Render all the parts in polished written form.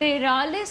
43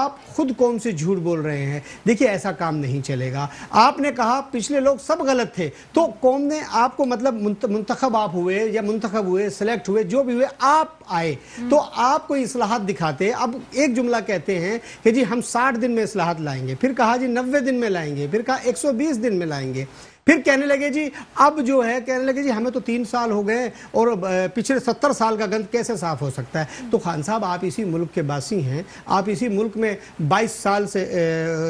آپ خود کون سے جھوٹ بول رہے ہیں. دیکھیے ایسا کام نہیں چلے گا. آپ نے کہا پچھلے لوگ سب غلط تھے, تو قوم نے آپ کو مطلب منتخب آپ ہوئے یا منتخب ہوئے, سلیکٹ ہوئے, جو بھی ہوئے, آپ آئے تو آپ کوئی اصلاحات دکھاتے. اب ایک جملہ کہتے ہیں کہ جی ہم 60 دن میں اصلاحات لائیں گے, پھر کہا جی 90 دن میں لائیں گے, پھر کہا 120 دن میں لائیں گے, پھر کہنے لگے جی اب جو ہے کہنے لگے جی ہمیں تو 3 سال ہو گئے اور پچھلے 70 سال کا گند کیسے صاف ہو سکتا ہے. تو خان صاحب آپ اسی ملک کے باسی ہیں, آپ اسی ملک میں 22 سال سے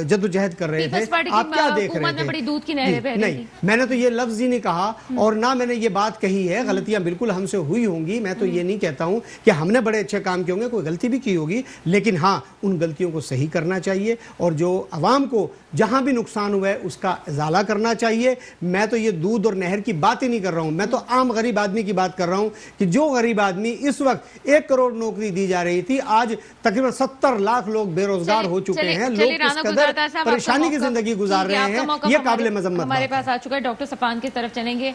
جدوجہد کر رہے تھے, آپ کیا دیکھ رہے تھے؟ بڑی دودھ کی نہریں بہ رہی نہیں, میں نے تو یہ لفظ ہی نہیں کہا اور نہ میں نے یہ بات کہی ہے. غلطیاں بالکل ہم سے ہوئی ہوں گی, میں تو یہ نہیں کہتا ہوں کہ ہم نے بڑے اچھے کام کیے ہوں گے, کوئی غلطی بھی کی ہوگی, لیکن ہاں ان غلطیوں کو صحیح کرنا چاہیے اور جو عوام کو جہاں بھی نقصان ہوا ہے اس کا ازالہ کرنا چاہیے. میں تو یہ دودھ اور نہر کی بات ہی نہیں کر رہا ہوں, میں تو عام غریب آدمی کی بات کر رہا ہوں کہ جو غریب آدمی اس وقت 1 کروڑ نوکری دی جا رہی تھی, آج تقریباً 70 لاکھ لوگ بے روزگار ہو چکے ہیں. لوگ کس قدر پریشانی کی زندگی گزار رہے ہیں, یہ قابل مذمت ہمارے بات ہے. پاس آ چکا ہے. ڈاکٹر صفان کی طرف چلیں گے.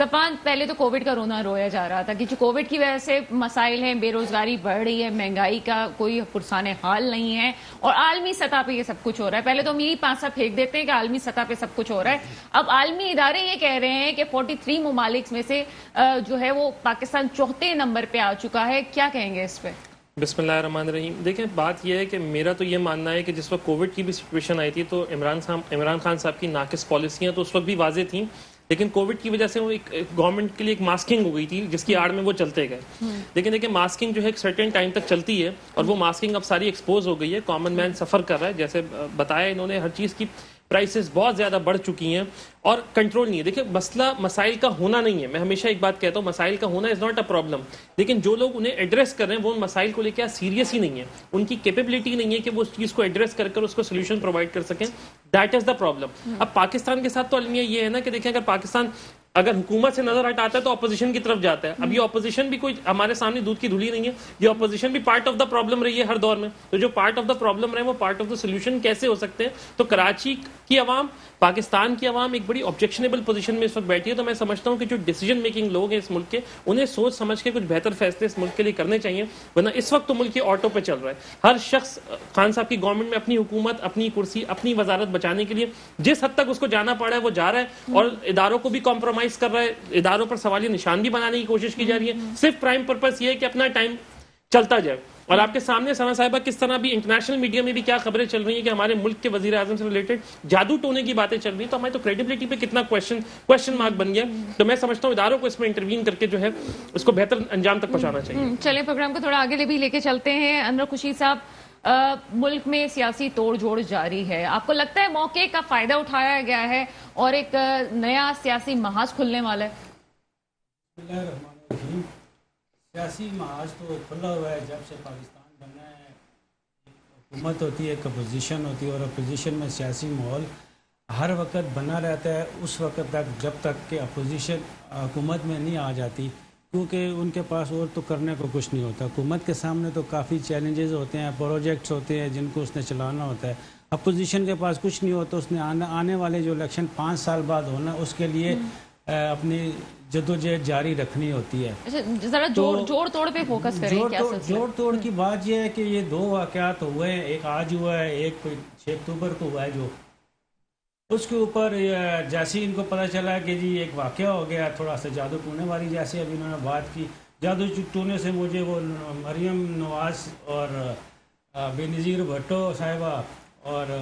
صفان, پہلے تو کووڈ کا رونا رویا جا رہا تھا کہ جو کووڈ کی وجہ سے مسائل ہیں, بے روزگاری بڑھ رہی ہے, مہنگائی کا کوئی پرسان حال نہیں ہے اور عالمی سطح پہ یہ سب کچھ ہو رہا ہے. پہلے تو ہم یہی پانسا پھینک دیتے ہیں کہ عالمی سطح پہ سب کچھ ہو رہا ہے. اب عالمی ادارے یہ کہہ رہے ہیں کہ 43 ممالک میں سے جو ہے وہ پاکستان 4تھے نمبر پہ آ چکا ہے. کیا کہیں گے اس پہ؟ بسم اللہ الرحمن الرحیم. دیکھیں بات یہ ہے کہ میرا تو یہ ماننا ہے کہ جس وقت کووڈ کی بھی سچویشن آئی تھی تو عمران خان صاحب کی ناقص پالیسیاں تو اس وقت بھی واضح تھیں, لیکن کووڈ کی وجہ سے وہ ایک گورنمنٹ کے لیے ایک ماسکنگ ہو گئی تھی جس کی آڑ میں وہ چلتے گئے. لیکن دیکھیں ماسکنگ جو ہے ایک سرٹن ٹائم تک چلتی ہے اور وہ ماسکنگ اب ساری ایکسپوز ہو گئی ہے. کامن مین سفر کر رہا ہے, جیسے بتایا انہوں نے, ہر چیز کی پرائسز بہت زیادہ بڑھ چکی ہیں اور کنٹرول نہیں ہے. دیکھیں مسئلہ مسائل کا ہونا نہیں ہے, میں ہمیشہ ایک بات کہتا ہوں, مسائل کا ہونا از ناٹ اے پرابلم, لیکن جو لوگ انہیں ایڈریس کر رہے ہیں وہ ان مسائل کو لے کے سیریس ہی نہیں ہے, ان کی کیپیبلٹی نہیں ہے کہ وہ اس چیز کو ایڈریس کر کر اس کو سولوشن پرووائڈ کر سکیں. That is the problem. اب پاکستان کے ساتھ تو المیہ یہ ہے نا کہ دیکھیں اگر پاکستان اگر حکومت سے نظر ہٹاتا ہے تو اپوزیشن کی طرف جاتا ہے. اب یہ اپوزیشن بھی کوئی ہمارے سامنے دودھ کی دھلی نہیں ہے, یہ اپوزیشن بھی پارٹ آف دا پرابلم رہی ہے ہر دور میں. تو جو پارٹ آف دا پرابلم رہے وہ پارٹ آف دا سولوشن کیسے ہو سکتے ہیں؟ تو کراچی کی عوام, پاکستان کی عوام ایک بڑی آبجیکشنیبل پوزیشن میں اس وقت بیٹھی ہے. تو میں سمجھتا ہوں کہ جو ڈیسیجن میکنگ لوگ ہیں اس ملک کے, انہیں سوچ سمجھ کے کچھ بہتر فیصلے اس ملک کے لیے کرنے چاہیے, ورنہ اس وقت تو ملک کے آٹو پہ چل رہا ہے. ہر شخص خان صاحب کی گورنمنٹ میں اپنی حکومت, اپنی کرسی, اپنی وزارت بچانے کے لیے جس حد تک اس کو جانا پڑا ہے وہ جا رہا ہے اور اداروں کو بھی کمپرومائز کر رہا ہے, اداروں پر سوالیہ نشان بھی بنانے کی کوشش کی جا رہی ہے. صرف پرائم پرپس یہ ہے کہ اپنا ٹائم چلتا جائے. اور آپ کے سامنے سنا صاحبہ کس طرح بھی انٹرنیشنل میڈیا میں بھی کیا خبریں چل رہی ہیں کہ ہمارے ملک کے وزیر اعظم سے ریلیٹڈ جادو ٹونے کی باتیں چل رہی ہیں. تو ہماری تو کریڈیبلٹی پہ کتنا کوشچن مارک بن گیا. تو میں سمجھتا ہوں اداروں کو اس میں انٹروین کر کے جو ہے اس کو بہتر انجام تک پہنچانا چاہیے. چلیں پروگرام کو تھوڑا آگے بھی لے کے چلتے ہیں. انور خورشید صاحب, ملک میں سیاسی توڑ جوڑ جاری ہے, آپ کو لگتا ہے موقع کا فائدہ اٹھایا گیا ہے اور ایک نیا سیاسی محاذ کھلنے والا ہے؟ سیاسی محاذ تو کھلا ہوا ہے جب سے پاکستان بنا ہے. حکومت ہوتی ہے, ایک اپوزیشن ہوتی ہے اور اپوزیشن میں سیاسی ماحول ہر وقت بنا رہتا ہے اس وقت تک جب تک کہ اپوزیشن حکومت میں نہیں آ جاتی, کیونکہ ان کے پاس اور تو کرنے کو کچھ نہیں ہوتا. حکومت کے سامنے تو کافی چیلنجز ہوتے ہیں, پروجیکٹس ہوتے ہیں جن کو اس نے چلانا ہوتا ہے. اپوزیشن کے پاس کچھ نہیں ہوتا, اس نے آنے والے جو الیکشن 5 سال بعد ہونا اس کے لیے اپنی جدوجہد جاری رکھنی ہوتی ہے. ذرا جوڑ توڑ پہ فوکس کریں. جوڑ توڑ کی بات یہ ہے کہ یہ 2 واقعات ہوئے ہیں, ایک آج ہوا ہے, ایک 6 اکتوبر کو ہوا ہے. جو اس کے اوپر جیسے ان کو پتہ چلا کہ جی ایک واقعہ ہو گیا, تھوڑا سا جادو ٹونے والی جیسے ابھی انہوں نے بات کی, جادو ٹونے سے مجھے وہ مریم نواز اور بے نظیر بھٹو صاحبہ اور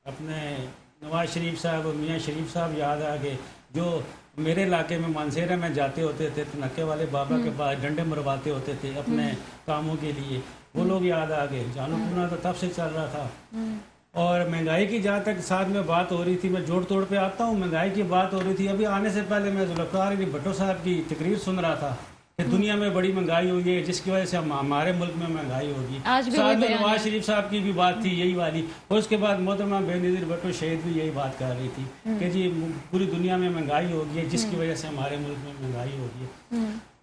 اپنے نواز شریف صاحب, میاں شریف صاحب یاد آ گئے, جو میرے علاقے میں مانسیرہ میں جاتے ہوتے تھے, نکے والے بابا کے پاس ڈنڈے مرواتے ہوتے تھے اپنے کاموں کے لیے, وہ لوگ یاد آ گئے. جانو ٹونا تو تب سے چل رہا تھا. اور مہنگائی کی جہاں تک ساتھ میں بات ہو رہی تھی, میں جوڑ توڑ پہ آتا ہوں, مہنگائی کی بات ہو رہی تھی. ابھی آنے سے پہلے میں ذوالفقار علی بھٹو صاحب کی تقریر سن رہا تھا کہ دنیا میں بڑی مہنگائی ہوئی ہے جس کی وجہ سے ہمارے ملک میں مہنگائی ہوگی. ساتھ میں نواز شریف صاحب کی بھی بات تھی یہی والی, اور اس کے بعد محترمہ بے نظیر بھٹو شہید بھی یہی بات کر رہی تھی کہ جی پوری دنیا میں مہنگائی ہوگی ہے جس کی وجہ سے ہمارے ملک میں مہنگائی ہوگی ہے.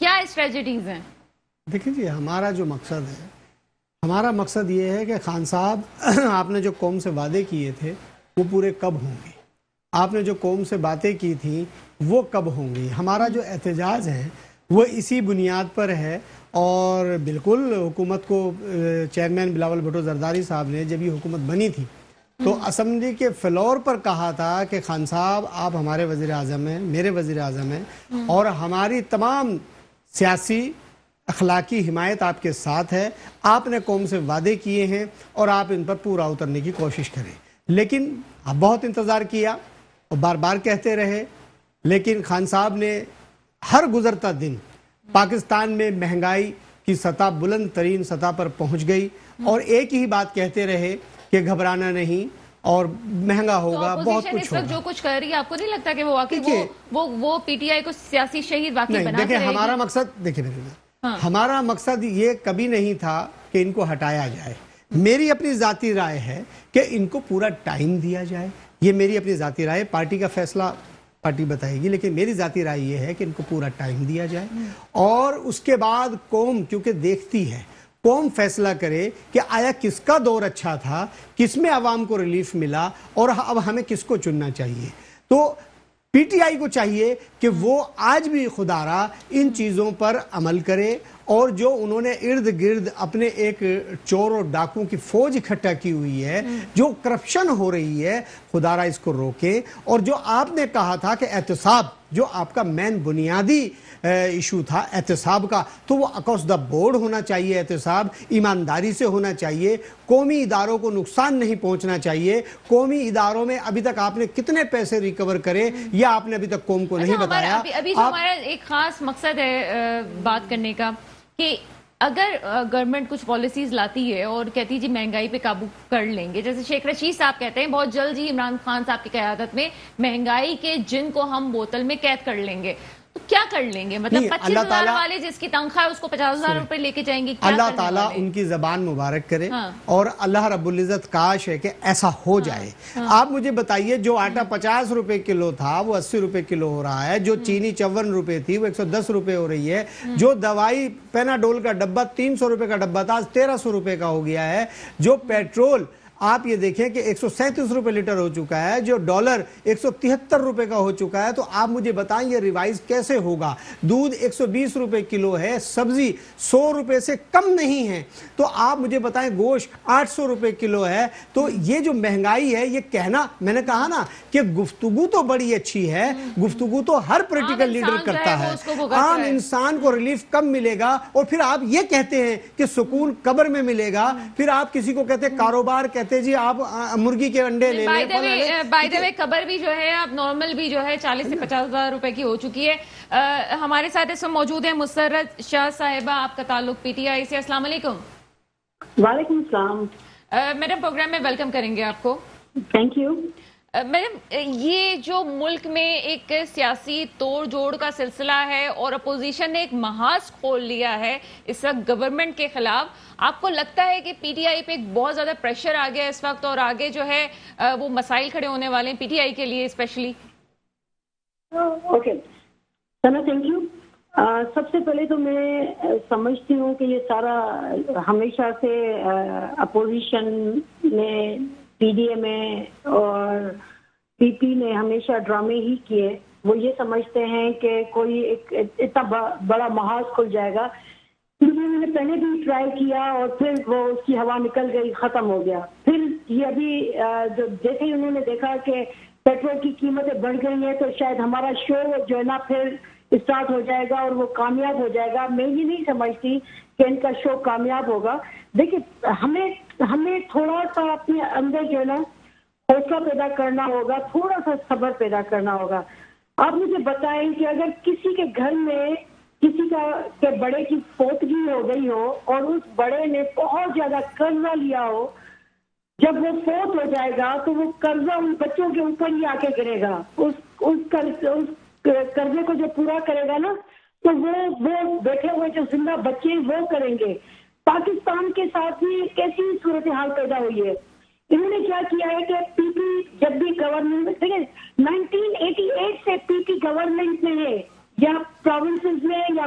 کیا اسٹریٹجیز ہیں؟ دیکھیں جی، ہمارا جو مقصد ہے، ہمارا مقصد یہ ہے کہ خان صاحب آپ نے جو قوم سے وعدے کیے تھے وہ پورے کب ہوں گے؟ آپ نے جو قوم سے باتیں کی تھیں وہ کب ہوں گی؟ ہمارا جو احتجاج ہے وہ اسی بنیاد پر ہے، اور بالکل حکومت کو چیئرمین بلاول بھٹو زرداری صاحب نے جب یہ حکومت بنی تھی تو اسمبلی کے فلور پر کہا تھا کہ خان صاحب آپ ہمارے وزیر اعظم ہیں، میرے وزیر اعظم ہیں، اور ہماری تمام سیاسی اخلاقی حمایت آپ کے ساتھ ہے، آپ نے قوم سے وعدے کیے ہیں اور آپ ان پر پورا اترنے کی کوشش کریں۔ لیکن آپ بہت انتظار کیا اور بار بار کہتے رہے، لیکن خان صاحب نے ہر گزرتا دن پاکستان میں مہنگائی کی سطح بلند ترین سطح پر پہنچ گئی، اور ایک ہی بات کہتے رہے کہ گھبرانا نہیں اور مہنگا ہوگا، بہت اپوزیشن کچھ اس وقت ہوگا۔ جو کچھ کر رہی ہے، آپ کو نہیں لگتا کہ وہ واقعی دیکھیے، وہ پی ٹی آئی کو سیاسی شہید واقعی نہیں، بنا دیکھیں ہمارا مقصد، دیکھیں ہمارا مقصد یہ کبھی نہیں تھا کہ ان کو ہٹایا جائے۔ میری اپنی ذاتی رائے ہے کہ ان کو پورا ٹائم دیا جائے، یہ میری اپنی ذاتی رائے، پارٹی کا فیصلہ پارٹی بتائے گی، لیکن میری ذاتی رائے یہ ہے کہ ان کو پورا ٹائم دیا جائے، اور اس کے بعد قوم کیونکہ دیکھتی ہے، قوم فیصلہ کرے کہ آیا کس کا دور اچھا تھا، کس میں عوام کو ریلیف ملا، اور اب ہمیں کس کو چننا چاہیے۔ تو پی ٹی آئی کو چاہیے کہ وہ آج بھی خدارا ان چیزوں پر عمل کرے، اور جو انہوں نے ارد گرد اپنے ایک چور اور ڈاکوں کی فوج اکٹھا کی ہوئی ہے، جو کرپشن ہو رہی ہے، خدارا اس کو روکیں۔ اور جو آپ نے کہا تھا کہ احتساب، جو آپ کا مین بنیادی ایشو تھا احتساب کا، تو وہ اکراس دا بورڈ ہونا چاہیے، احتساب ایمانداری سے ہونا چاہیے، قومی اداروں کو نقصان نہیں پہنچنا چاہیے۔ قومی اداروں میں ابھی تک آپ نے کتنے پیسے ریکور کرے یہ آپ نے ابھی تک قوم کو نہیں بتایا۔ ابھی جو ہمارا ایک خاص مقصد ہے بات کرنے کا، کہ اگر گورنمنٹ کچھ پالیسیز لاتی ہے اور کہتی ہے جی مہنگائی پہ قابو کر لیں گے، جیسے شیخ رشید صاحب کہتے ہیں بہت جلد جی عمران خان صاحب کی قیادت میں مہنگائی کے جن کو ہم بوتل میں قید کر لیں گے، تو کیا کر لیں گے؟ مطلب 25,000 والے جس کی تنخواہ ہے اس کو 50,000 روپے لے کے جائیں گے؟ اللہ تعالیٰ ان کی زبان مبارک کرے، اور اللہ رب العزت کاش ہے کہ ایسا ہو جائے۔ آپ مجھے بتائیے، جو آٹا 50 روپے کلو تھا وہ 80 روپے کلو ہو رہا ہے، جو چینی 54 روپے تھی وہ 110 روپے ہو رہی ہے، جو دوائی پیناڈول کا ڈبہ 300 روپے کا ڈبہ تھا 1300 روپے کا ہو گیا ہے، جو پیٹرول آپ یہ دیکھیں کہ 137 روپے لیٹر ہو چکا ہے، جو ڈالر 173 روپے کا ہو چکا ہے، تو آپ مجھے بتائیں یہ ریوائز کیسے ہوگا؟ دودھ 120 روپے کلو ہے، سبزی 100 روپے سے کم نہیں ہے، تو آپ مجھے بتائیں گوشت 800 روپے کلو ہے۔ تو یہ جو مہنگائی ہے، یہ کہنا، میں نے کہا نا کہ گفتگو تو بڑی اچھی ہے، گفتگو تو ہر پولیٹیکل لیڈر کرتا ہے، عام انسان کو ریلیف کب ملے گا؟ اور پھر آپ یہ کہتے ہیں کہ سکون قبر میں ملے گا، پھر آپ کسی کو کہتے ہیں کاروبار، کہتے جی آپ مرغی کے انڈے لے لیں۔ بائی دا وے قبر بھی جو ہے اب نارمل بھی جو ہے 40 سے 50,000 روپے کی ہو چکی ہے۔ ہمارے ساتھ اس میں موجود ہیں مسرت شاہ صاحبہ، آپ کا تعلق پی ٹی آئی سے۔ السلام علیکم۔ وعلیکم السلام۔ میڈم پروگرام میں ویلکم کریں گے آپ کو۔ Thank you. میڈم، یہ جو ملک میں ایک سیاسی توڑ جوڑ کا سلسلہ ہے اور اپوزیشن نے ایک محاذ کھول لیا ہے اس وقت گورنمنٹ کے خلاف، آپ کو لگتا ہے کہ پی ٹی آئی پہ ایک بہت زیادہ پریشر آ گیا اس وقت، اور آگے جو ہے وہ مسائل کھڑے ہونے والے ہیں پی ٹی آئی کے لیے اسپیشلی؟ اوکے سنا، تھینک یو۔ سب سے پہلے تو میں سمجھتی ہوں کہ یہ سارا ہمیشہ سے اپوزیشن نے، پی ڈی ایم اور پی پی نے ہمیشہ ڈرامے ہی کیے۔ وہ یہ سمجھتے ہیں کہ کوئی ایک اتنا بڑا محاذ کھل جائے گا۔ انہوں نے پہلے بھی ٹرائی کیا اور پھر وہ اس کی ہوا نکل گئی، ختم ہو گیا۔ پھر یہ ابھی جو جیسے ہی انہوں نے دیکھا کہ پیٹرول کی قیمتیں بڑھ گئی ہیں، تو شاید ہمارا شو جو ہے نا پھر اسٹارٹ ہو جائے گا اور وہ کامیاب ہو جائے گا۔ میں یہ نہیں سمجھتی کہ ان کا شو کامیاب ہوگا۔ دیکھیے، ہمیں تھوڑا سا اپنے اندر جو ہے نا حوصلہ پیدا کرنا ہوگا، تھوڑا سا صبر پیدا کرنا ہوگا۔ آپ مجھے بتائیں کہ اگر کسی کے گھر میں کسی کے بڑے کی فوتگی ہو گئی ہو اور اس بڑے نے بہت زیادہ قرضہ لیا ہو، جب وہ فوت ہو جائے گا تو وہ قرضہ ان بچوں کے اوپر ہی آ کے گرے گا۔ اس قرضے کو جو پورا کرے گا نا، تو وہ بیٹھے ہوئے جو زندہ بچے وہ کریں گے۔ پاکستان کے ساتھ بھی کیسی صورتحال پیدا ہوئی ہے۔ انہوں نے کیا کیا ہے کہ پی پی جب بھی گورنمنٹ، دیکھیں 1988 سے پی پی گورنمنٹ میں ہے، یا پروونسز میں یا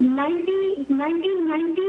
1990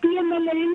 PMLN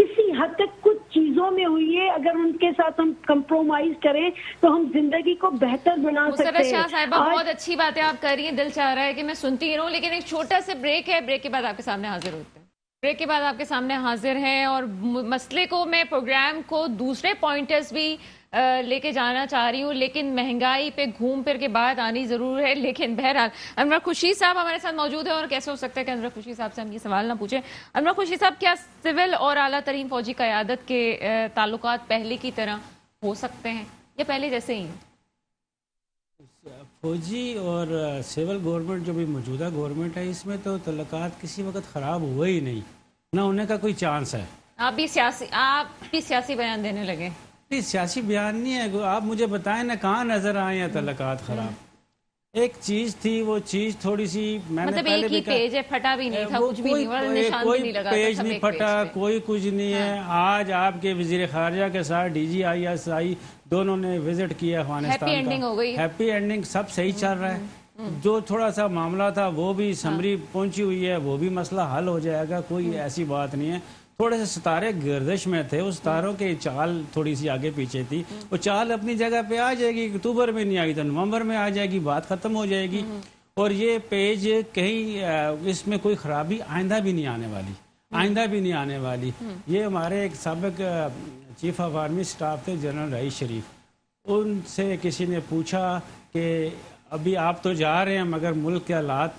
کسی حد تک کچھ چیزوں میں ہوئی ہے، اگر ان کے ساتھ ہم کمپرومائز کریں تو ہم زندگی کو بہتر بنا سکتے مسرت ہیں. شاہ صاحبہ بہت اچھی باتیں آپ کر رہی ہیں، دل چاہ رہا ہے کہ میں سنتی رہوں، لیکن ایک چھوٹا سا بریک ہے، بریک کے بعد آپ کے سامنے حاضر ہوتے ہیں. بریک کے بعد آپ کے سامنے حاضر ہیں اور مسئلے کو میں پروگرام کو دوسرے پوائنٹرز بھی لے کے جانا چاہ رہی ہوں، لیکن مہنگائی پہ گھوم پھر کے بات آنی ضرور ہے. لیکن بہرحال انور خورشید صاحب ہمارے ساتھ موجود ہیں، اور کیسے ہو سکتا ہے کہ انور خورشید صاحب سے ہم یہ سوال نہ پوچھیں. انور خورشید صاحب، کیا سول اور اعلیٰ ترین فوجی قیادت کے تعلقات پہلے کی طرح ہو سکتے ہیں یا پہلے جیسے ہی ہیں؟ فوجی اور سول گورنمنٹ جو بھی موجودہ گورنمنٹ ہے، اس میں تو تعلقات کسی وقت خراب ہوئے ہی نہیں، نہ ہونے کا کوئی چانس ہے. آپ بھی سیاسی بیان دینے لگے. نہیں، سیاسی بیان نہیں ہے. آپ مجھے بتائیں نا کہاں نظر آئے ہیں تعلقات خراب. ایک چیز تھی، وہ چیز تھوڑی سی میں نے مطلب پہلے ایک ہی بھی پیج ہے، پھٹا بھی نہیں تھا، کچھ بھی نہیں ہوا، نشان بھی کوئی نہیں لگا پیج تھا، نہیں پھٹا، کوئی کچھ نہیں ہے. آج آپ کے وزیر خارجہ کے ساتھ DGISI دونوں نے وزٹ کیا افغانستان کا. ہیپی اینڈنگ ہو گئی. ہیپی اینڈنگ، سب صحیح چل رہا ہے. جو تھوڑا سا معاملہ تھا وہ بھی سمری پہنچی ہوئی ہے، وہ بھی مسئلہ حل ہو جائے گا، کوئی ایسی بات نہیں ہے. تھوڑے سے ستارے گردش میں تھے، اس ستاروں کی چال تھوڑی سی آگے پیچھے تھی. وہ چال اپنی جگہ پہ آ جائے گی. اکتوبر میں نہیں آئی تو نومبر میں آ جائے گی، بات ختم ہو جائے گی. اور یہ پیج کہیں اس میں کوئی خرابی آئندہ بھی نہیں آنے والی. یہ ہمارے ایک سابق چیف آف آرمی سٹاف تھے جنرل رئیس شریف، ان سے کسی نے پوچھا کہ ابھی آپ تو جا رہے ہیں مگر ملک کے حالات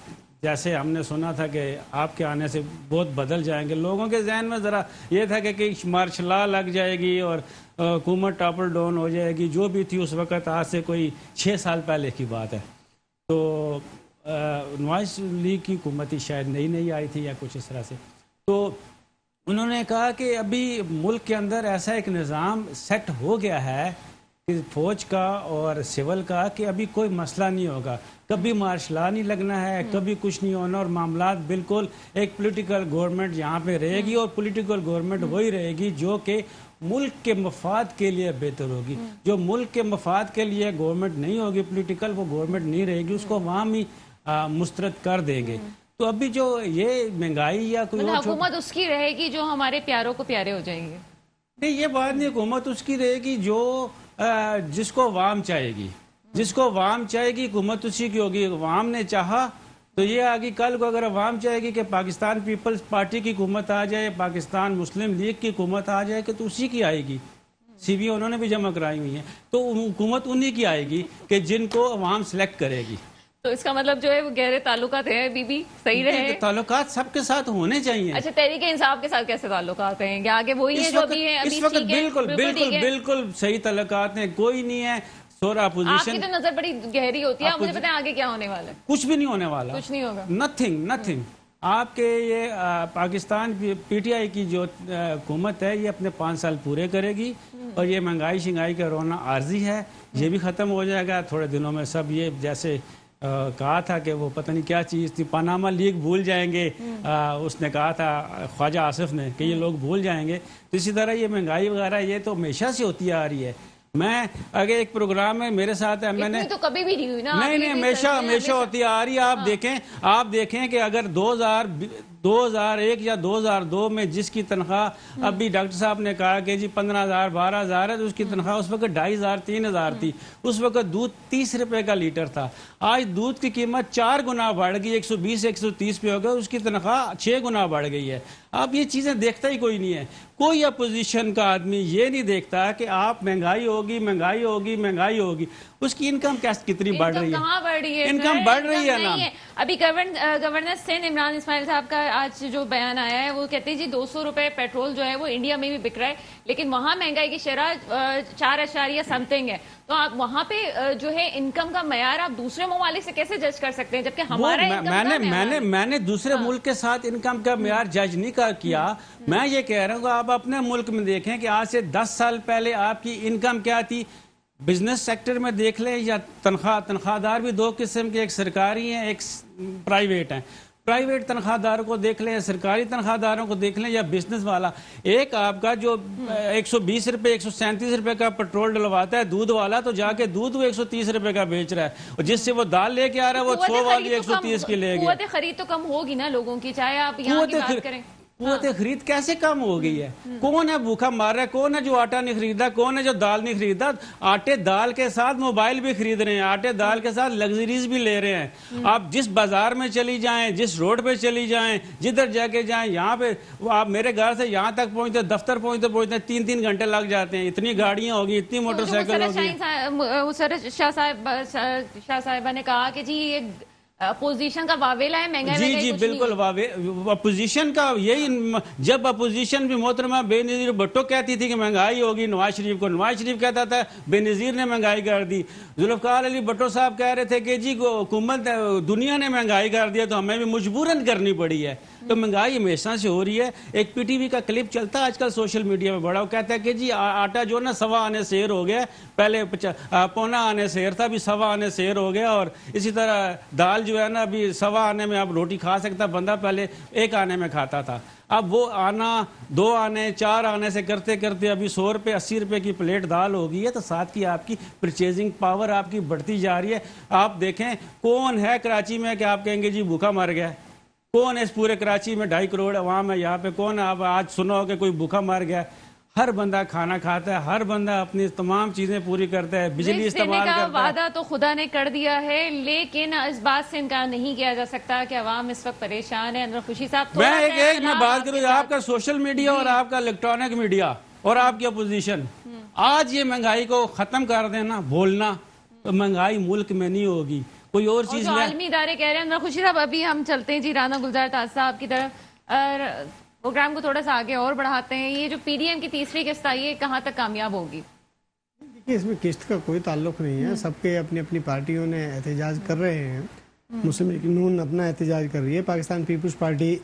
جیسے ہم نے سنا تھا کہ آپ کے آنے سے بہت بدل جائیں گے. لوگوں کے ذہن میں ذرا یہ تھا کہ مارشل لا لگ جائے گی اور حکومت ٹاپل ڈاؤن ہو جائے گی، جو بھی تھی اس وقت. آج سے کوئی 6 سال پہلے کی بات ہے. تو نواز لیگ کی حکومت ہی شاید نئی آئی تھی یا کچھ اس طرح سے. تو انہوں نے کہا کہ ابھی ملک کے اندر ایسا ایک نظام سیٹ ہو گیا ہے کہ فوج کا اور سول کا، کہ ابھی کوئی مسئلہ نہیں ہوگا. کبھی مارشل لا نہیں لگنا ہے، کبھی کچھ نہیں ہونا، اور معاملات بالکل ایک پولیٹیکل گورنمنٹ یہاں پہ رہے گی. اور پولیٹیکل گورنمنٹ وہی رہے گی جو کہ ملک کے مفاد کے لیے بہتر ہوگی. جو ملک کے مفاد کے لیے گورنمنٹ نہیں ہوگی پولیٹیکل، وہ گورنمنٹ نہیں رہے گی، اس کو عوام ہی مسترد کر دیں گے. تو ابھی جو یہ مہنگائی یا کوئی حکومت اس کی رہے گی جو ہمارے پیاروں کو پیارے ہو جائیں گے. نہیں، یہ بات نہیں. حکومت اس کی رہے گی جو جس کو عوام چاہے گی. جس کو عوام چاہے گی حکومت اسی کی ہوگی. عوام نے چاہا تو یہ آگی. کل کو اگر عوام چاہے گی کہ پاکستان پیپلز پارٹی کی حکومت آ جائے، پاکستان مسلم لیگ کی حکومت آ جائے، کہ تو اسی کی آئے گی. CV انہوں نے بھی جمع کرائی ہوئی ہیں. تو حکومت انہی کی آئے گی کہ جن کو عوام سلیکٹ کرے گی. تو اس کا مطلب جو ہے وہ گہرے تعلقات ہیں ابھی بھی صحیح رہے. تعلقات سب کے ساتھ ہونے چاہیے. اچھا، تحریک انصاف کے ساتھ کیسے تعلقات ہیں؟ کیا آگے وہی ہیں جو ابھی ہیں؟ اس وقت بالکل صحیح تعلقات ہیں، کوئی نہیں ہے. آپ کی تو نظر بڑی گہری ہوتی ہے. مجھے بتائیں آگے کیا ہونے والا ہے؟ کچھ بھی نہیں ہونے والا، کچھ نہیں ہوگا. نتھنگ. آپ کے یہ پاکستان PTI کی جو حکومت ہے یہ اپنے 5 سال پورے کرے گی. اور یہ مہنگائی شنگائی کا رونا عارضی ہے، یہ بھی ختم ہو جائے گا تھوڑے دنوں میں. سب یہ جیسے کہا تھا کہ وہ پتہ نہیں کیا چیز تھی، پاناما لیگ بھول جائیں گے، اس نے کہا تھا خواجہ آصف نے کہ یہ لوگ بھول جائیں گے. تو اسی طرح یہ مہنگائی وغیرہ یہ تو ہمیشہ سے ہوتی آ رہی ہے. میں اگر ایک پروگرام میں میرے ساتھ ہے، میں نے تو کبھی بھی نہیں ہوئی نا. نہیں ہمیشہ ہوتی آ رہی ہے. آپ دیکھیں کہ اگر 2001 یا 2002 میں جس کی تنخواہ ابھی ڈاکٹر صاحب نے کہا کہ جی 15,000 12,000 ہے، تو اس کی تنخواہ اس وقت 2,500 3,000 تھی. اس وقت دودھ 30 روپے کا لیٹر تھا. آج دودھ کی قیمت 4 گنا بڑھ گئی، 120 130 پہ ہو گیا. اس کی تنخواہ 6 گنا بڑھ گئی ہے. اب یہ چیزیں دیکھتا ہی کوئی نہیں ہے. کوئی اپوزیشن کا آدمی یہ نہیں دیکھتا کہ آپ مہنگائی ہوگی. اس کی انکم کتنی بڑھ رہی ہے؟ کہاں بڑھ رہی ہے؟ انکم بڑھ رہی ہے نا. ابھی گورنر سندھ عمران اسماعیل صاحب کا آج جو بیان آیا ہے، وہ کہتے ہیں جی 200 روپے پیٹرول جو ہے وہ انڈیا میں بھی بک رہا ہے، لیکن وہاں مہنگائی کی شرح 4 سمتنگ ہے. تو آپ وہاں پہ جو ہے انکم کا معیار آپ دوسرے ممالک سے کیسے جج کر سکتے ہیں جبکہ ہمارا میں نے دوسرے ملک کے ساتھ انکم کا معیار جج نہیں کیا. میں یہ کہہ رہا ہوں کہ آپ اپنے ملک میں دیکھیں کہ آج سے 10 سال پہلے آپ کی انکم کیا تھی. بزنس سیکٹر میں دیکھ لیں یا تنخواہ دار بھی 2 قسم کے، ایک سرکاری ہیں ایک پرائیویٹ ہیں. پرائیویٹ تنخواہ داروں کو دیکھ لیں یا سرکاری تنخواہ داروں کو دیکھ لیں یا بزنس والا. ایک آپ کا جو 120 روپے 137 روپے کا پیٹرول ڈلواتا ہے دودھ والا، تو جا کے دودھ وہ 130 روپے کا بیچ رہا ہے. اور جس سے وہ دال لے کے آ رہا ہے وہ 100 والی 130 کی لے گیا. قوت خرید تو کم ہوگی نا لوگوں کی، چاہے آپ یہاں کی بات کریں. قوت خرید کیسے کم ہو گئی ہے؟ کون ہے بھوکا مار رہا ہے؟ کون ہے جو آٹا نہیں خریدا؟ کون ہے جو دال نہیں خریدا؟ آٹے دال کے ساتھ موبائل بھی خرید رہے ہیں، آٹے دال کے ساتھ لگژریز بھی لے رہے ہیں۔ آپ جس بازار میں چلی جائیں، جس روڈ پہ چلی جائیں، جدھر جا کے جائیں، یہاں پہ آپ میرے گھر سے یہاں تک پہنچتے، دفتر پہنچتے 3 گھنٹے لگ جاتے ہیں۔ اتنی گاڑیاں ہوگی، اتنی موٹر سائیکل ہوگی۔ مسرت شاہ صاحبہ نے کہا کہ جی یہ اپوزیشن کا واویلا ہے، مہنگائی جی بالکل اپوزیشن کا یہی، جب اپوزیشن بھی محترمہ بے نظیر بھٹو کہتی تھی کہ مہنگائی ہوگی نواز شریف کو، نواز شریف کہتا تھا بے نظیر نے مہنگائی کر دی۔ ذوالفقار علی بھٹو صاحب کہہ رہے تھے کہ جی حکومت دنیا نے مہنگائی کر دیا تو ہمیں بھی مجبوراً کرنی پڑی ہے۔ تو مہنگائی ہمیشہ سے ہو رہی ہے۔ ایک پی ٹی وی کا کلپ چلتا ہے آج کل سوشل میڈیا میں بڑا، وہ کہتا ہے کہ جی آٹا جو نا 1.25 آنے سیر ہو گیا، پہلے 1.25 آنے سیر تھا، ابھی 1.25 آنے سیر ہو گیا۔ اور اسی طرح دال جو ہے نا ابھی 1.25 آنے میں اب روٹی کھا سکتا بندہ، پہلے 1 آنے میں کھاتا تھا۔ اب وہ آنا 2 آنے 4 آنے سے کرتے کرتے ابھی 100 روپے 80 روپے کی پلیٹ دال ہو گئی ہے۔ تو ساتھ کی آپ کی پرچیزنگ پاور آپ کی بڑھتی جا رہی ہے۔ آپ دیکھیں کون ہے کراچی میں کہ آپ کہیں گے جی بھوکا مر گیا؟ کون ہے اس پورے کراچی میں 2.5 کروڑ عوام ہے یہاں پہ، کون ہے آپ آج سنا ہو کہ کوئی بھوکا مر گیا؟ ہر بندہ کھانا کھاتا ہے، ہر بندہ اپنی تمام چیزیں پوری کرتا ہے، بجلی استعمال کرتا ہے۔ وعدہ تو خدا نے کر دیا ہے، لیکن اس بات سے انکار نہیں کیا جا سکتا کہ عوام اس وقت پریشان ہے۔ انور خوشی صاحب میں ایک بات کروں، آپ کا سوشل میڈیا اور آپ کا الیکٹرانک میڈیا اور آپ کی اپوزیشن آج یہ مہنگائی کو ختم کر دینا، بولنا تو مہنگائی ملک میں نہیں ہوگی، کوئی اور چیز جو عالمی ادارے کہہ رہے ہیں۔ انور خوشی صاحب ابھی ہم چلتے ہیں جی رانا گلزار تاج صاحب کی طرف، پروگرام کو تھوڑا سا آگے اور بڑھاتے ہیں۔ یہ جو پی ڈی ایم کی تیسری قسط آئی ہے کہاں تک کامیاب ہوگی؟ دیکھیے اس میں قسط کا کوئی تعلق نہیں ہے، سب کے اپنی اپنی پارٹیوں نے احتجاج کر رہے ہیں۔ مسلم لیگ نون اپنا احتجاج کر رہی ہے، پاکستان پیپلز پارٹی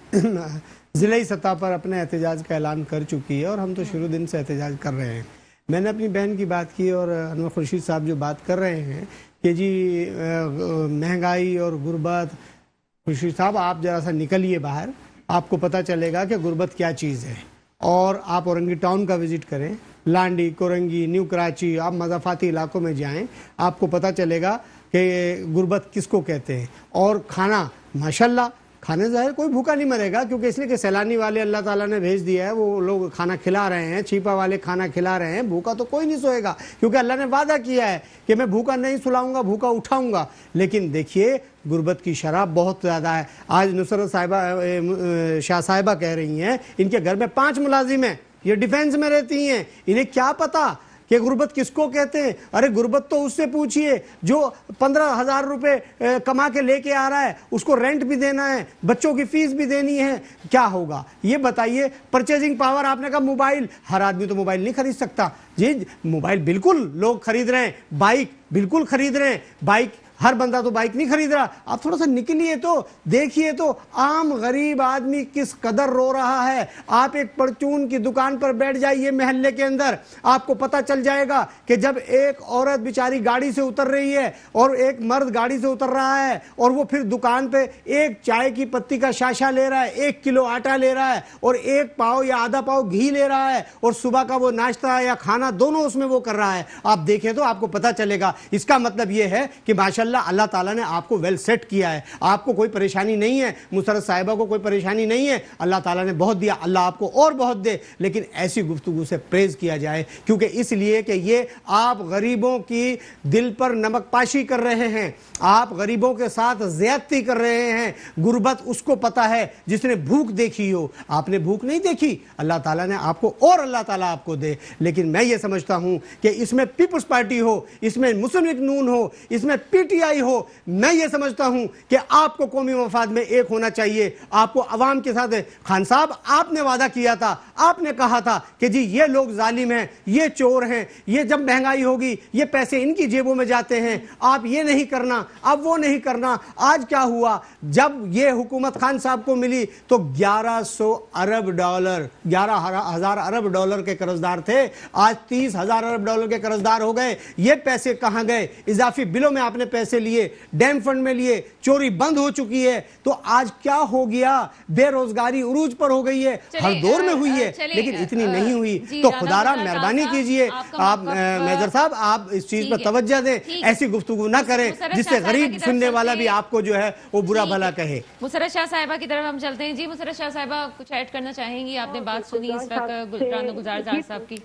ضلعی سطح پر اپنے احتجاج کا اعلان کر چکی ہے، اور ہم تو شروع دن سے احتجاج کر رہے ہیں۔ میں نے اپنی بہن کی بات کی اور انور خورشید صاحب جو بات کر رہے ہیں کہ جی مہنگائی اور غربت، خورشید صاحب آپ ذرا سا نکلیے باہر، آپ کو پتہ چلے گا کہ غربت کیا چیز ہے۔ اور آپ اورنگی ٹاؤن کا وزٹ کریں، لانڈی، کورنگی، نیو کراچی، آپ مضافاتی علاقوں میں جائیں، آپ کو پتہ چلے گا کہ غربت کس کو کہتے ہیں۔ اور کھانا ماشاءاللہ، کھانے ظاہر کوئی بھوکا نہیں مرے گا، کیونکہ اس لیے کہ سیلانی والے اللہ تعالیٰ نے بھیج دیا ہے، وہ لوگ کھانا کھلا رہے ہیں، چھیپا والے کھانا کھلا رہے ہیں، بھوکا تو کوئی نہیں سوئے گا، کیونکہ اللہ نے وعدہ کیا ہے کہ میں بھوکا نہیں سلاؤں گا، بھوکا اٹھاؤں گا۔ لیکن دیکھیے غربت کی شرح بہت زیادہ ہے۔ آج نصرت شاہ صاحبہ کہہ رہی ہیں ان کے گھر میں 5 ملازم ہیں، یہ ڈیفینس میں رہتی ہیں، انہیں کیا پتا کہ غربت کس کو کہتے ہیں؟ ارے غربت تو اس سے پوچھئے جو 15,000 روپے کما کے لے کے آ رہا ہے، اس کو رینٹ بھی دینا ہے، بچوں کی فیس بھی دینی ہے، کیا ہوگا یہ بتائیے۔ پرچیزنگ پاور، آپ نے کہا موبائل، ہر آدمی تو موبائل نہیں خرید سکتا جی، موبائل بالکل لوگ خرید رہے ہیں، بائک بالکل خرید رہے ہیں، بائک ہر بندہ تو بائک نہیں خرید رہا۔ آپ تھوڑا سا نکلیے تو دیکھیے تو عام غریب آدمی کس قدر رو رہا ہے۔ آپ ایک پرچون کی دکان پر بیٹھ جائیے محلے کے اندر، آپ کو پتہ چل جائے گا کہ جب ایک عورت بیچاری گاڑی سے اتر رہی ہے اور ایک مرد گاڑی سے اتر رہا ہے، اور وہ پھر دکان پہ ایک چائے کی پتی کا شاشہ لے رہا ہے، 1 کلو آٹا لے رہا ہے، اور 1 پاؤ یا آدھا پاؤ گھی لے رہا ہے، اور صبح کا وہ ناشتہ یا کھانا دونوں اس میں وہ کر رہا ہے، آپ دیکھیں تو آپ کو پتہ چلے گا۔ اس کا مطلب یہ ہے کہ ماشاءاللہ اللہ تعالیٰ نے آپ کو ویل سیٹ کیا ہے، آپ کو کوئی پریشانی نہیں ہے، مسرت صاحبہ کو کوئی پریشانی نہیں ہے، اللہ تعالیٰ نے بہت دیا، اللہ آپ کو اور بہت دے۔ لیکن ایسی گفتگو سے پریز کیا جائے، کیونکہ اس لیے کہ یہ آپ غریبوں کی دل پر نمک پاشی کر رہے ہیں، آپ غریبوں کے ساتھ زیادتی کر رہے ہیں۔ غربت اس کو پتہ ہے جس نے بھوک دیکھی ہو، آپ نے بھوک نہیں دیکھی، اللہ تعالیٰ نے آپ کو اور اللہ تعالیٰ آپ کو دے۔ لیکن میں یہ سمجھتا ہوں کہ اس میں پیپلز پارٹی ہو، اس میں مسلم لیگ نون ہو، اس میں پی ٹی آئی ہو، میں یہ سمجھتا ہوں کہ آپ کو قومی مفاد میں ایک ہونا چاہیے، آپ کو عوام کے ساتھ۔ خان صاحب آپ نے وعدہ کیا تھا، آپ نے کہا تھا کہ جی یہ لوگ ظالم ہیں، یہ چور ہیں، یہ جب مہنگائی ہوگی یہ پیسے ان کی جیبوں میں جاتے ہیں، آپ یہ نہیں کرنا، اب وہ نہیں کرنا۔ آج کیا ہوا؟ جب یہ حکومت خان صاحب کو ملی تو 1100 ارب ڈالر، 11,000 ارب ڈالر کے قرضدار تھے، آج 30,000 ارب ڈالر کے قرضدار ہو گئے۔ یہ پیسے کہاں گئے؟ اضافی بلوں میں آپ نے پیسے پیسے لیے, ڈیم فنڈ میں لیے, چوری بند ہو چکی ہے. تو آج کیا ہو گیا, بے روزگاری عروج پر ہو گئی ہے, ہر دور میں ہوئی ہے لیکن اتنی نہیں ہوئی. تو خدا را مہربانی کیجئے, آپ میجر صاحب آپ اس چیز پر توجہ دیں, ایسی گفتگو نہ کریں جس سے غریب سننے والا بھی آپ کو جو ہے وہ برا بھلا کہے. مسرت شاہ صاحبہ کی طرف ہم چلتے ہیں. جی مسرت شاہ صاحبہ کچھ ایڈ کرنا چاہیں گی؟ آپ نے بات سنی اس وقت رانا گلزار زار صاحب کی.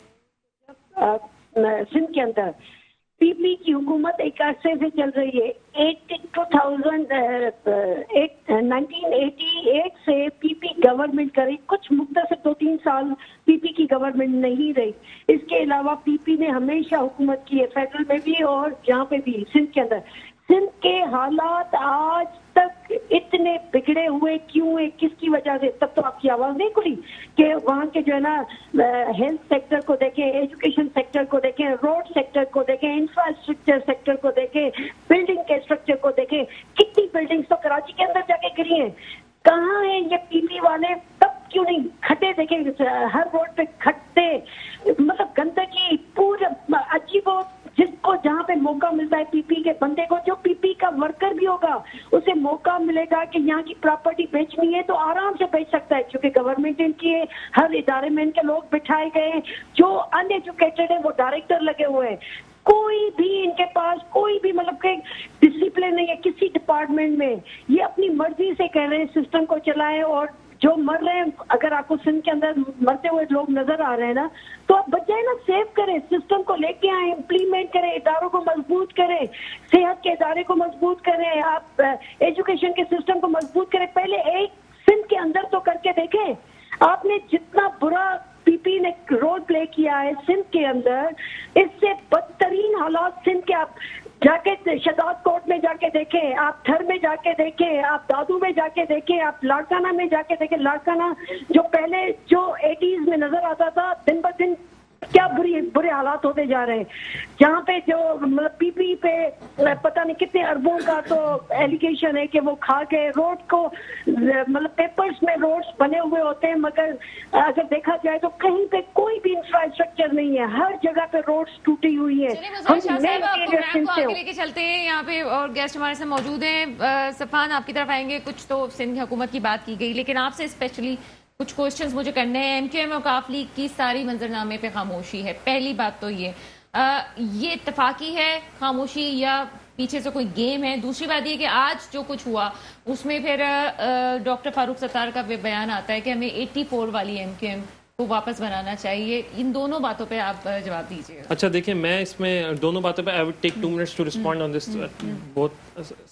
سندھ کے اندر پی پی کی حکومت ایک عرصے سے چل رہی ہے. 1988 سے پی پی گورنمنٹ کری, کچھ مختصر 2-3 سال پی پی کی گورنمنٹ نہیں رہی. اس کے علاوہ پی پی نے ہمیشہ حکومت کی ہے, فیڈرل میں بھی اور جہاں پہ بھی سندھ کے اندر. سندھ کے حالات آج تک اتنے بگڑے ہوئے کیوں ہیں, کس کی وجہ سے؟ تب تو آپ کی آواز نہیں کھلی کہ وہاں کے جو ہے نا ہیلتھ سیکٹر کو دیکھیں, ایجوکیشن سیکٹر کو دیکھیں, روڈ سیکٹر کو دیکھیں, انفراسٹرکچر سیکٹر کو دیکھیں, بلڈنگ کے اسٹرکچر کو دیکھیں. کتنی بلڈنگز تو کراچی کے اندر جا کے گری ہیں. کہاں ہیں یہ پی پی والے؟ تب کیوں نہیں کھٹے دیکھیں, ہر روڈ پہ کھٹے, مطلب گندگی پورا عجیب. جس کو جہاں پہ موقع ملتا ہے پی پی کے بندے کو, جو پی پی کا ورکر بھی ہوگا اسے موقع ملے گا کہ یہاں کی پراپرٹی بیچنی ہے تو آرام سے بیچ سکتا ہے, کیونکہ گورنمنٹ ان کی ہے, ہر ادارے میں ان کے لوگ بٹھائے گئے ہیں. جو ان ایجوکیٹڈ ہے وہ ڈائریکٹر لگے ہوئے ہیں. کوئی بھی ان کے پاس کوئی بھی مطلب کہ ڈسپلن نہیں ہے کسی ڈپارٹمنٹ میں. یہ اپنی مرضی سے کہہ رہے ہیں سسٹم کو چلائیں, اور جو مر رہے ہیں, اگر آپ کو سندھ کے اندر مرتے ہوئے لوگ نظر آ رہے ہیں نا, تو آپ بجائے نا سیو کریں, سسٹم کو لے کے آئیں, امپلیمنٹ کریں, اداروں کو مضبوط کریں, صحت کے ادارے کو مضبوط کریں, آپ ایجوکیشن کے سسٹم کو مضبوط کریں. پہلے ایک سندھ کے اندر تو کر کے دیکھیں. آپ نے جتنا برا پی پی نے رول پلے کیا ہے سندھ کے اندر, اس سے بدترین حالات سندھ کے. آپ جا کے شہزاد کوٹ میں جا کے دیکھیں, آپ تھر میں جا کے دیکھیں, آپ دادو میں جا کے دیکھیں, آپ لاڑکانہ میں جا کے دیکھیں. لاڑکانہ جو پہلے جو 80s میں نظر آتا تھا, دن بہ دن کیا برے حالات ہوتے جا رہے ہیں. جہاں پہ جو مطلب پی پی پہ پتہ نہیں کتنے اربوں کا تو ایلیگیشن ہے کہ وہ کھا کے روڈ کو, مطلب پیپرز میں روڈز بنے ہوئے ہوتے ہیں, مگر اگر دیکھا جائے تو کہیں پہ کوئی بھی انفراسٹرکچر نہیں ہے, ہر جگہ پہ روڈز ٹوٹی ہوئی ہے. آگے لے کے چلتے ہیں. یہاں پہ اور گیسٹ ہمارے سے موجود ہیں. صفان آپ کی طرف آئیں گے. کچھ تو سندھ حکومت کی بات کی گئی, لیکن آپ سے اسپیشلی کچھ کوشچنز مجھے کرنے ہیں. ایم کیو ایم اور کاف لیگ کی ساری منظرنامے پہ خاموشی ہے. پہلی بات تو یہ اتفاقی ہے خاموشی یا پیچھے سے کوئی گیم ہے؟ دوسری بات یہ کہ آج جو کچھ ہوا اس میں پھر ڈاکٹر فاروق ستار کا بیان آتا ہے کہ ہمیں 84 والی ایم کیو ایم کو واپس بنانا چاہیے. ان دونوں باتوں پہ آپ جواب دیجیے. اچھا دیکھیں, میں اس میں دونوں باتوں پہ I would take 2 minutes to respond on this بہت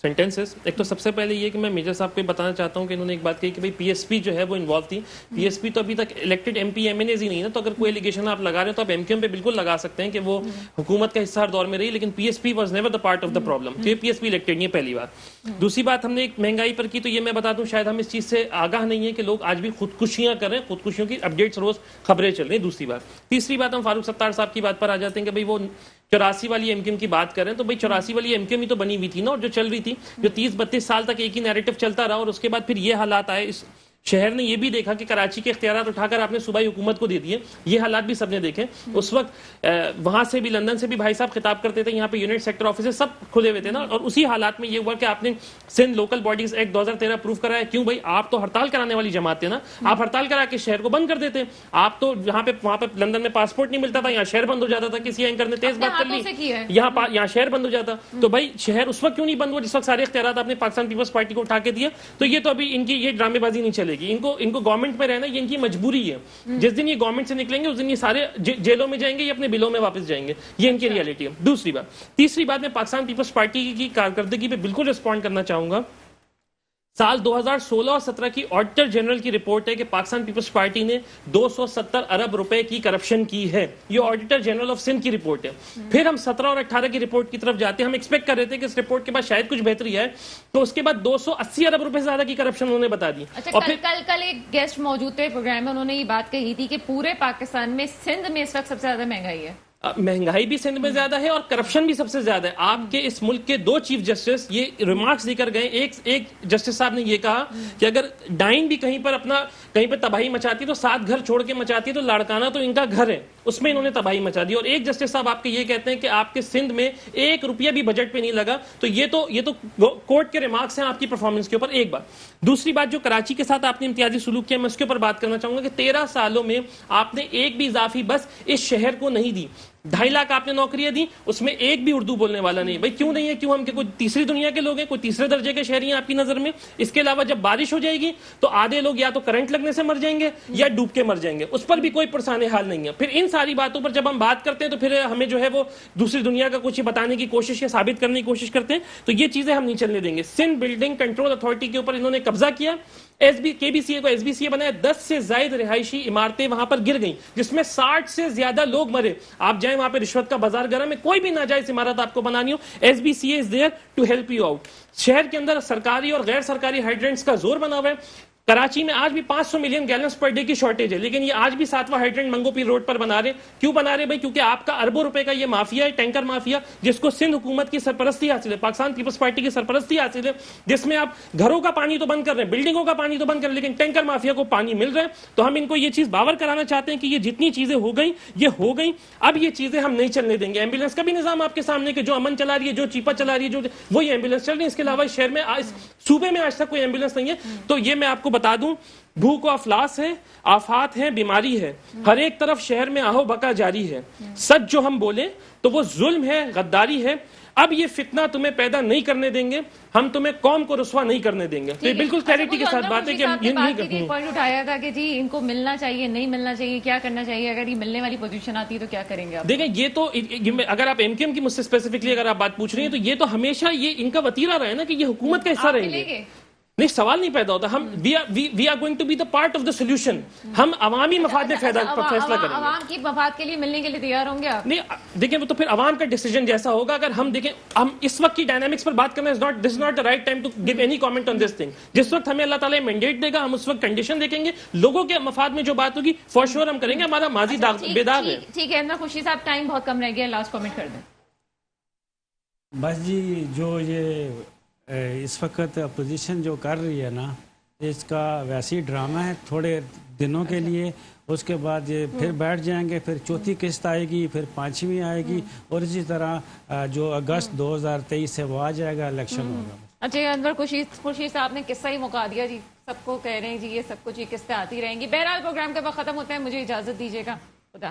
سینٹینسز. ایک تو سب سے پہلے یہ کہ میں میجر صاحب کو بتانا چاہتا ہوں کہ انہوں نے ایک بات کہی کہ بھائی پی ایس پی جو ہے وہ انوالو تھی. پی ایس پی تو ابھی تک elected MP MNAs ہی نہیں نا, تو اگر کوئی ایلیگیشن آپ لگا رہے ہیں تو آپ ایم کیو ایم پہ بالکل لگا سکتے ہیں کہ وہ حکومت کا حصہ ہر دور میں رہی, لیکن P S P was never the part of the problem. P S P elected نہیں ہے, پہلی بات. دوسری بات ہم نے ایک مہنگائی پر کی, تو یہ میں بتا دوں شاید ہم اس چیز سے آگاہ نہیں ہے کہ لوگ آج بھی خودکشیاں کر رہے ہیں, خودکشیوں کی اپڈیٹس روز خبریں چل رہی ہیں. دوسری بات. تیسری بات, ہم فاروق ستار صاحب کی بات پر آ جاتے ہیں کہ بھائی وہ 84 والی ایم کیو ایم کی بات کریں, تو بھائی 84 والی ایم کیو ایم ہی تو بنی ہوئی تھی نا, اور جو چل رہی تھی, جو 30-32 سال تک ایک ہی نیریٹو چلتا رہا, اور اس کے بعد پھر یہ حالات آئے. اس شہر نے یہ بھی دیکھا کہ کراچی کے اختیارات اٹھا کر آپ نے صوبائی حکومت کو دے دیے. یہ حالات بھی سب نے دیکھے. اس وقت وہاں سے بھی لندن سے بھی بھائی صاحب خطاب کرتے تھے, یہاں پہ یونٹ سیکٹر آفیسز سب کھلے ہوئے تھے نا, اور اسی حالات میں یہ ہوا کہ آپ نے Sindh local bodies act 2013 approve کرایا. کیوں بھائی, آپ تو ہڑتال کرانے والی جماعت تھے نا, آپ ہڑتال کرا کے شہر کو بند کر دیتے. آپ تو یہاں پہ وہاں پہ لندن میں پاسپورٹ نہیں ملتا تھا, یہاں شہر بند ہو جاتا تھا. کسی اینکر نے تیز بات کر لی, یہاں شہر بند ہو جاتا. تو بھائی شہر اس وقت کیوں نہیں بند ہوا جس وقت سارے اختیارات آپ نے پاکستان پیپلز پارٹی کو اٹھا کے دیے؟ تو یہ تو ابھی ان کی یہ ڈرامے بازی نہیں چلے گی. ان کو گورنمنٹ میں رہنا یہ ان کی مجبوری ہے. جس دن یہ گورنمنٹ سے نکلیں گے اس دن یہ سارے جیلوں میں جائیں گے, یہ اپنے بلوں میں واپس جائیں گے. یہ ان کی ریئلٹی ہے. دوسری بات. تیسری بات, میں پاکستان پیپلز پارٹی کی کارکردگی پہ بالکل رسپونڈ کرنا چاہوں گا. سال 2016 اور 17 کی آڈیٹر جنرل کی رپورٹ ہے کہ پاکستان پیپلز پارٹی نے 270 ارب روپے کی کرپشن کی ہے. یہ آڈیٹر جنرل آف سندھ کی رپورٹ ہے. پھر ہم 17 اور 18 کی رپورٹ کی طرف جاتے ہیں. ہم ایکسپیکٹ کر رہے تھے کہ اس رپورٹ کے بعد شاید کچھ بہتری ہے, تو اس کے بعد 280 ارب روپے سے زیادہ کی کرپشن انہوں نے بتا دی. اور کل ایک گیسٹ موجود تھے پروگرام میں, انہوں نے یہ بات کہی تھی کہ پورے پاکستان میں سندھ میں اس وقت سب سے زیادہ مہنگائی ہے. مہنگائی بھی سندھ میں زیادہ ہے اور کرپشن بھی سب سے زیادہ ہے. آپ کے اس ملک کے 2 چیف جسٹس یہ ریمارکس دے کر گئے. ایک جسٹس صاحب نے یہ کہا کہ اگر ڈائن بھی کہیں پہ تباہی مچاتی تو 7 گھر چھوڑ کے مچاتی تو لاڑکانہ تو ان کا گھر ہے, اس میں انہوں نے تباہی مچا دی. اور ایک جسٹس صاحب آپ کے یہ کہتے ہیں کہ آپ کے سندھ میں 1 روپیہ بھی بجٹ پہ نہیں لگا. تو یہ تو کورٹ کے ریمارکس ہیں آپ کی پرفارمنس کے اوپر. ایک بات. دوسری بات, جو کراچی کے ساتھ آپ نے امتیازی سلوک کیا, میں اس کے اوپر بات کرنا چاہوں گا کہ 13 سالوں میں آپ نے ایک بھی اضافی بس اس شہر کو نہیں دی. 2.5 لاکھ آپ نے نوکریاں دی, اس میں ایک بھی اردو بولنے والا نہیں. بھائی کیوں نہیں ہے؟ کیوں ہم کوئی تیسری دنیا کے لوگ ہیں, کوئی تیسرے درجے کے شہری ہیں آپ کی نظر میں؟ اس کے علاوہ جب بارش ہو جائے گی تو آدھے لوگ یا تو کرنٹ لگنے سے مر جائیں گے یا ڈوب کے مر جائیں گے, اس پر بھی کوئی پرسان حال نہیں ہے. پھر ان ساری باتوں پر جب ہم بات کرتے ہیں تو پھر ہمیں جو ہے وہ دوسری دنیا کا کچھ بتانے کی کوشش یا ثابت کرنے کی کوشش کرتے ہیں. تو یہ چیزیں ہم نہیں چلنے دیں گے. سندھ بلڈنگ کنٹرول اتھارٹی کے اوپر انہوں نے قبضہ کیا, KBCA کو SBCA بنایا, 10 سے زائد رہائشی عمارتیں وہاں پر گر گئیں جس میں 60 سے زیادہ لوگ مرے. آپ جائیں وہاں پہ رشوت کا بازار گرم ہے, کوئی بھی ناجائز عمارت آپ کو بنانی ہو, SBCA is there to help you out. شہر کے اندر سرکاری اور غیر سرکاری ہائیڈرنٹس کا زور بنا ہوا ہے. کراچی میں آج بھی 500 ملین گیلنز پر ڈے کی شارٹیج ہے, لیکن یہ آج بھی 7واں ہائیڈرنٹ منگو پیر روڈ پر بنا رہے. کیوں بنا رہے بھائی؟ کیونکہ آپ کا اربوں روپے کا یہ مافیا ہے, ٹینکر مافیا, جس کو سندھ حکومت کی سرپرستی حاصل ہے, پاکستان پیپلز پارٹی کی سرپرستی حاصل ہے, جس میں آپ گھروں کا پانی تو بند کر رہے ہیں, بلڈنگوں کا پانی تو بند کر رہے ہیں, لیکن ٹینکر مافیا کو پانی مل رہا ہے. تو ہم ان کو یہ چیز باور کرانا چاہتے ہیں کہ یہ جتنی چیزیں ہو گئیں یہ ہو گئیں, اب یہ چیزیں ہم نہیں چلنے دیں گے. ایمبولینس کا بھی نظام آپ کے سامنے کہ جو امن چلا رہی ہے, جو چیپا چلا رہی ہے, جو وہی ایمبولینس چل رہی ہے. اس کے علاوہ اس شہر میں, اس صوبے میں آج تک کوئی ایمبولینس نہیں ہے. تو یہ میں آپ کو بتا دوں, بھوک و افلاس ہے, آفات ہے, بیماری ہے, ہر ایک طرف شہر میں آہو بکا جاری ہے. سچ جو ہم بولیں تو وہ ظلم ہے, غداری ہے. اب یہ فتنہ تمہیں پیدا نہیں کرنے دیں گے, ہم تمہیں قوم کو رسوا نہیں کرنے دیں گے. تو یہ بالکل کلیئرٹی کے ساتھ بات ہے کہ ہم یہ نہیں کرتے ہیں. پوائنٹ اٹھایا تھا کہ جی ان کو ملنا چاہیے, نہیں ملنا چاہیے, کیا کرنا چاہیے, اگر یہ ملنے والی پوزیشن آتی ہے تو کیا کریں گے آپ؟ دیکھیں یہ تو اگر آپ MKM کی مجھ سے اسپیسیفکلی اگر آپ بات پوچھ رہی ہیں تو یہ تو ہمیشہ یہ ان کا وتیرہ رہا ہے نا کہ یہ حکومت کا حصہ رہیں گے. نہیں, سوال نہیں پیدا ہوتا. ہم we are going to be the part of the solution. ہم عوامی مفاد میں فیصلہ کریں گے. عوام کی مفاد کے لیے ملنے کے لیے تیار ہوں گے آپ؟ نہیں دیکھیں, وہ تو پھر عوام کا ڈیسیجن جیسا ہوگا. اگر ہم دیکھیں, ہم اس وقت کی ڈائنامکس پر بات کرنا this is not the right time to give any comment on this thing. جس وقت ہمیں اللہ تعالیٰ مینڈیٹ دے گا ہم اس وقت کنڈیشن دیکھیں گے, لوگوں کے مفاد میں جو بات ہوگی فور شیور ہم کریں گے. ہمارا ماضی بے داغ ہے. ٹھیک ہے انور خوشی صاحب, ٹائم بہت کم رہ گیا, لاسٹ کامنٹ کر دیں. بس جی, جو یہ اس وقت اپوزیشن جو کر رہی ہے نا, اس کا ویسی ڈرامہ ہے تھوڑے دنوں کے لیے, اس کے بعد یہ پھر بیٹھ جائیں گے, پھر چوتھی قسط آئے گی, پھر 5ویں آئے گی, اور اسی طرح جو اگست 2023 سے وہ آ جائے گا, الیکشن ہوگا. اچھا انور خورشید صاحب نے قصہ ہی مکا دیا جی, سب کو کہہ رہے ہیں جی یہ سب کچھ یہ قصتیں آتی رہیں گی. بہرحال پروگرام کا وقت ختم ہوتا ہے, مجھے اجازت دیجیے گا. خدا.